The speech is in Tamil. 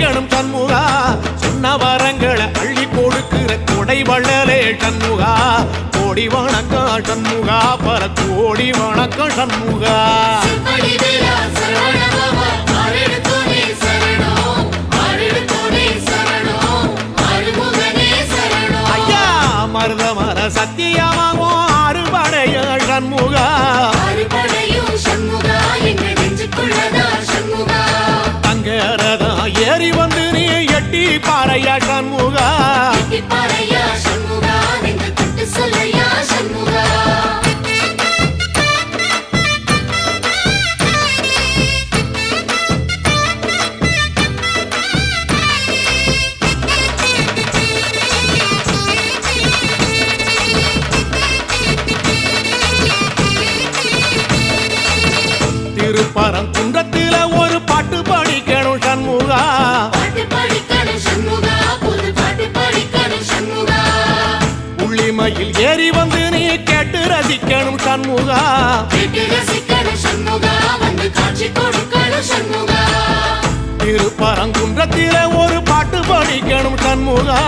படிக்கணும் சண்முகா சொன்ன வரங்களை அள்ளி கொடுக்கிற கொடை வள்ளலே சண்முகா கோடி வணக்கம் சண்முகா பல கோடி வணக்கம் சண்முகா ஐயா மருதமர சத்தியமாகும் அறுபடைய சண்முகா தங்கரதா ஏறி வந்து நீ எட்டி பாறையா சண்முகா திருப்பரங்குன்றத்தில ஒரு பாட்டு படிக்கணும் சண்முகா உள்ளிமையில் ஏறி வந்து நீ கேட்டு ரசிக்கணும் சண்முகா திருப்பரங்குன்றத்தில ஒரு பாட்டு படிக்கணும் சண்முகா